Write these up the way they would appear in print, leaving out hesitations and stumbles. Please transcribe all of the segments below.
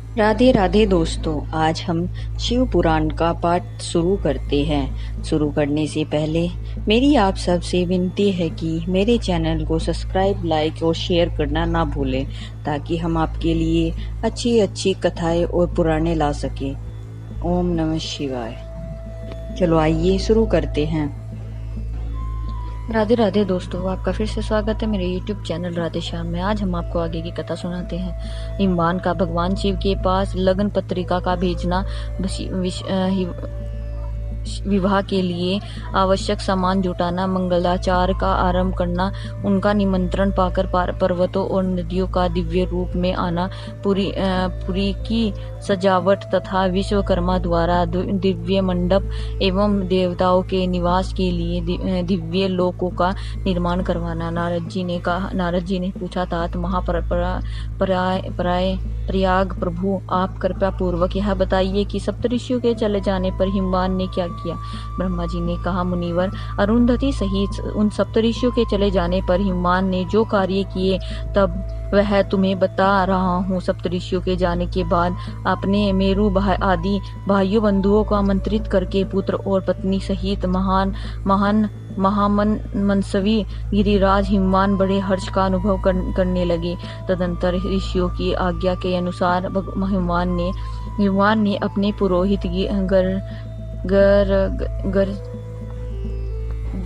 राधे राधे दोस्तों, आज हम शिव पुराण का पाठ शुरू करते हैं। शुरू करने से पहले मेरी आप सबसे विनती है कि मेरे चैनल को सब्सक्राइब, लाइक और शेयर करना ना भूलें, ताकि हम आपके लिए अच्छी अच्छी कथाएं और पुराणे ला सकें। ओम नमः शिवाय। चलो आइए शुरू करते हैं। राधे राधे दोस्तों, आपका फिर से स्वागत है मेरे YouTube चैनल राधे श्याम में। आज हम आपको आगे की कथा सुनाते हैं। हिमवान का भगवान शिव के पास लगन पत्रिका का भेजना, विवाह के लिए आवश्यक सामान जुटाना, मंगलाचार का आरंभ करना, उनका निमंत्रण पाकर पर्वतों और नदियों का दिव्य रूप में आना, पुरी की सजावट तथा विश्वकर्मा द्वारा दिव्य मंडप एवं देवताओं के निवास के लिए दिव्य लोकों का निर्माण करवाना। नारद जी ने पूछा, तात प्रयाग प्रभु, आप कृपया पूर्वक यह बताइए कि सप्तऋषियों के चले जाने पर हिमवान ने क्या किया। ब्रह्मा जी ने कहा, मुनिवर, अरुंधति सहित उन सप्तऋषियों के चले जाने पर हिमवान ने जो कार्य किए तब वह तुम्हें बता रहा हूँ। सप्तऋषियों के जाने के बाद अपने मेरु आदि भाइयों बंधुओं को आमंत्रित करके पुत्र और पत्नी सहित मनसवी गिरिराज हिमवान बड़े हर्ष का अनुभव करने लगे। तदंतर ऋषियों की आज्ञा के अनुसार हिमवान ने अपने पुरोहित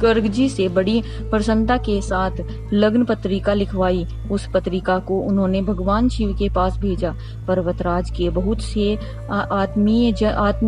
गर्ग जी से बड़ी प्रसन्नता के साथ लग्न पत्रिका लिखवाई। उस पत्रिका को उन्होंने भगवान शिव के पास भेजा। पर्वतराज के बहुत से आत्मीय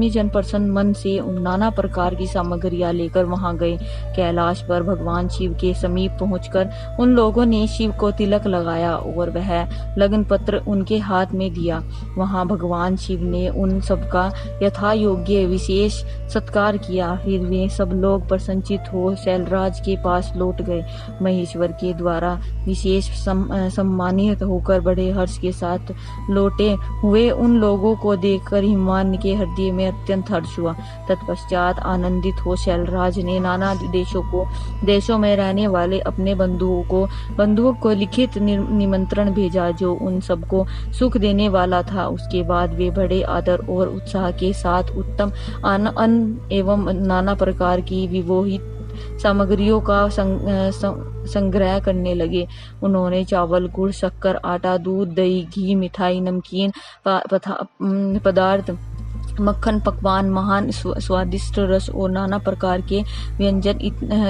जन प्रसन्न मन से नाना प्रकार की सामग्रियां लेकर वहां गए। कैलाश पर भगवान शिव के समीप पहुंचकर उन लोगों ने शिव को तिलक लगाया और वह लग्न पत्र उनके हाथ में दिया। वहां भगवान शिव ने उन सबका यथा योग्य विशेष सत्कार किया। फिर वे सब लोग प्रसन्नचित हो शैलराज के पास लौट गए। महेश्वर के द्वारा विशेष सम्मानित होकर बड़े हर्ष के साथ लौटे हुए उन लोगों को देखकर हिमवान के हृदय में अत्यंत हर्ष हुआ। तत्पश्चात आनंदित हो शैलराज ने नाना देशों में रहने वाले अपने बंधुओं को लिखित निमंत्रण भेजा, जो उन सबको सुख देने वाला था। उसके बाद वे बड़े आदर और उत्साह के साथ उत्तम अन्न एवं नाना प्रकार की विविध सामग्रियों का संग्रह करने लगे। उन्होंने चावल, गुड़, शक्कर, आटा, दूध, दही, घी, मिठाई, नमकीन पदार्थ, मक्खन, पकवान, महान स्वादिष्ट रस और नाना प्रकार के व्यंजन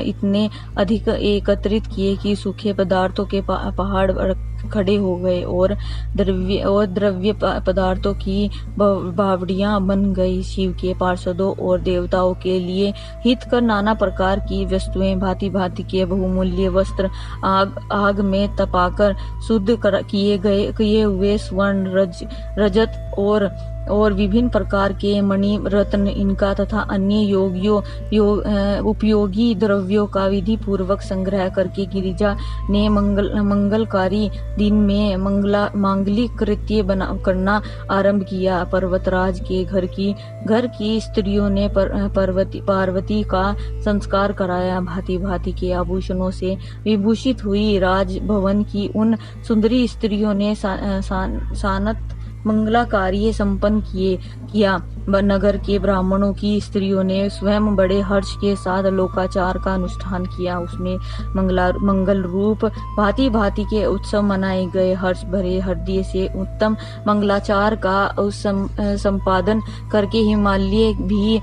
इतने अधिक एकत्रित किए कि सूखे पदार्थों के पहाड़ खड़े हो गए और द्रव्य पदार्थों की बावड़ियां बन गई। शिव के पार्षदों और देवताओं के लिए हित कर नाना प्रकार की वस्तुएं, भांति भांति के बहुमूल्य वस्त्र आग में तपाकर शुद्ध किए हुए स्वर्ण, रजत और विभिन्न प्रकार के मणि, रत्न, इनका तथा अन्य उपयोगी द्रव्यों का विधि पूर्वक संग्रह करके गिरिजा ने मंगलकारी दिन में मांगलिक कृत्य करना आरंभ किया। पर्वतराज के घर की स्त्रियों ने पार्वती का संस्कार कराया। भांति भांति के आभूषणों से विभूषित हुई राजभवन की उन सुंदरी स्त्रियों ने सानत मंगला कार्य संपन्न किया। नगर के ब्राह्मणों की स्त्रियों ने स्वयं बड़े हर्ष के साथ लोकाचार का अनुष्ठान किया। उसमें मंगल रूप भांति भांति के उत्सव मनाए गए। हर्ष भरे हृदय से उत्तम मंगलाचार का संपादन करके हिमालय भी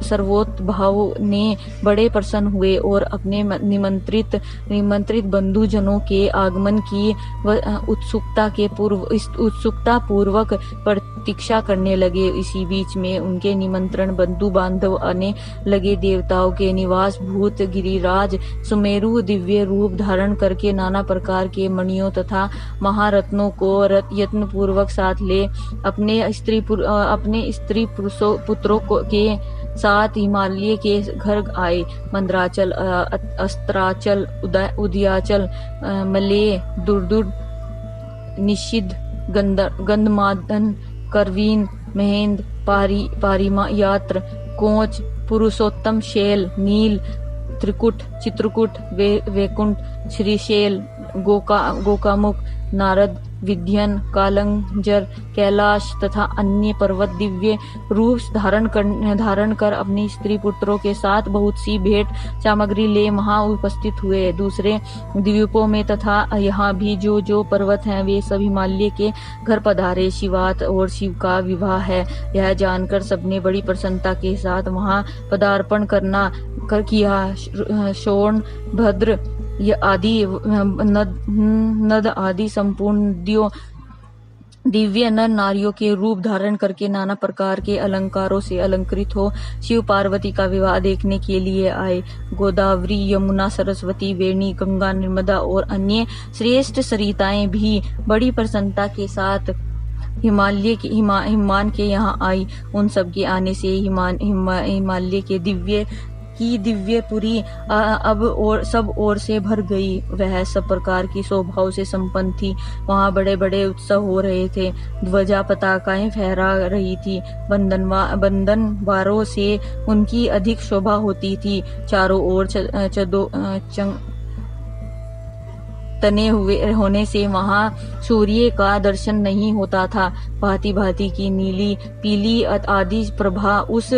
सर्वोत्भाव ने बड़े प्रसन्न हुए और अपने निमंत्रित बंधुजनों के आगमन की उत्सुकता पूर्वक प्रतीक्षा करने लगे। इसी बीच में उनके निमंत्रण बंधु बांधव आने लगे। देवताओं के निवास भूत गिरिराज सुमेरु दिव्य रूप धारण करके नाना प्रकार के मणियों तथा महारत्नों को यत्न पूर्वक साथ ले अपने स्त्री पुत्रों के साथ हिमालय के घर आए। मंदराचल, अस्त्राचल, उदयाचल, मले, दुर्दुर, निषिद्ध, गंधमादन, करवीन, महेंद्र, पारिमा यात्र, कोच, पुरुषोत्तम, शैल, नील, त्रिकुट, चित्रकूट, वैकुंठ, श्रीशैल, गोकामुख, नारद, विंध्यन, कालंजर, कैलाश तथा अन्य पर्वत दिव्य रूप धारण कर अपनी स्त्री पुत्रों के साथ बहुत सी भेंट सामग्री ले वहां उपस्थित हुए। दूसरे द्वीपों में तथा यहाँ भी जो जो पर्वत हैं वे सब हिमालय के घर पधारे। शिवात और शिव का विवाह है, यह जानकर सबने बड़ी प्रसन्नता के साथ वहां पदार्पण किया। शोण, भद्र आदि नद आदि संपूर्ण दिव्य नर नारियों के रूप धारण करके नाना प्रकार के अलंकारों से अलंकृत हो शिव पार्वती का विवाह देखने के लिए आए। गोदावरी, यमुना, सरस्वती, वेणी, गंगा, नर्मदा और अन्य श्रेष्ठ सरिताएं भी बड़ी प्रसन्नता के साथ हिमान के यहाँ आई। उन सब के आने से हिमालय के दिव्यपुरी अब और सब ओर से भर गई। वह सब प्रकार की शोभाओं से संपन्न थी। वहाँ बड़े बड़े उत्सव हो रहे थे, ध्वजा पताकाएं फहरा रही थी, बंधनवारों से उनकी अधिक शोभा होती थी। चारों ओर तने हुए होने से वहां सूर्य का दर्शन नहीं होता था। भांति भांति की नीली, पीली आदि प्रभा उस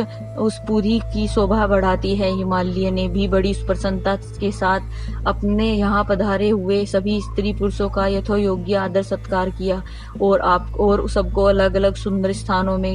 पुरी की शोभा बढ़ाती है। हिमालय ने भी बड़ी प्रसन्नता के साथ अपने यहाँ पधारे हुए सभी स्त्री पुरुषों का यथोयोग्य आदर सत्कार किया और सबको अलग अलग सुंदर स्थानों में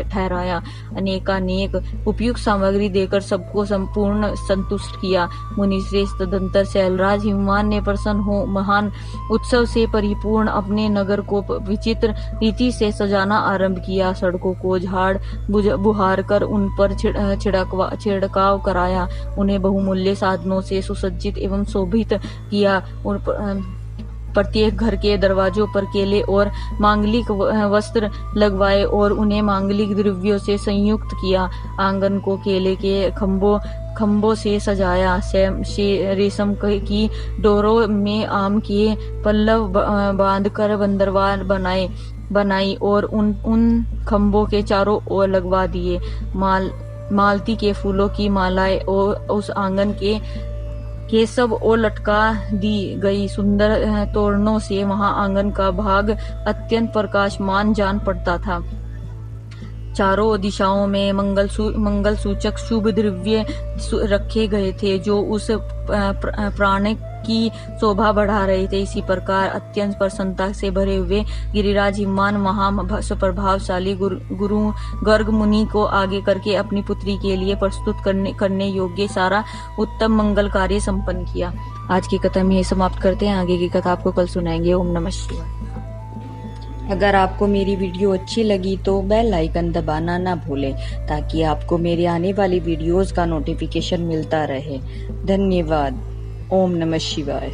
ठहराया। अनेकानेक उपयुक्त सामग्री देकर सबको संपूर्ण संतुष्ट किया। मुनिश्रेष्ठ तदंतर शैलराज हिमवान ने प्रसन्न हो महान उत्सव से परिपूर्ण अपने नगर को विचित्र रीति से सजाना आरंभ किया। सड़कों को झाड़ बुहार कर उन पर छिड़काव कराया। उन्हें बहुमूल्य साधनों से सुसज्जित एवं शोभित किया। प्रत्येक घर के दरवाजों पर केले और मांगलिक वस्त्र लगवाए और उन्हें मांगलिक द्रव्यों से संयुक्त किया। आंगन को केले के खम्भों से सजाया। रेशम की डोरों में आम के पल्लव बांधकर बंदरवाल बनाई और उन खम्भों के चारों ओर लगवा दिए। मालती के फूलों की मालाएं और उस आंगन के सब ओर लटका दी गई। सुंदर तोरणों से वहां आंगन का भाग अत्यंत प्रकाशमान जान पड़ता था। चारों दिशाओं में मंगल सूचक शुभ द्रव्य रखे गए थे जो उस प्राण की शोभा बढ़ा रहे थे। इसी प्रकार अत्यंत प्रसन्नता से भरे हुए गिरिराज हिमवान महाप्रभावशाली गुरु गर्ग मुनि को आगे करके अपनी पुत्री के लिए प्रस्तुत करने योग्य सारा उत्तम मंगल कार्य संपन्न किया। आज की कथा में समाप्त करते हैं। आगे की कथा आपको कल सुनाएंगे। ओम नमः शिवाय। अगर आपको मेरी वीडियो अच्छी लगी तो बेल आइकन दबाना ना भूलें ताकि आपको मेरे आने वाली वीडियोस का नोटिफिकेशन मिलता रहे। धन्यवाद। ओम नमः शिवाय।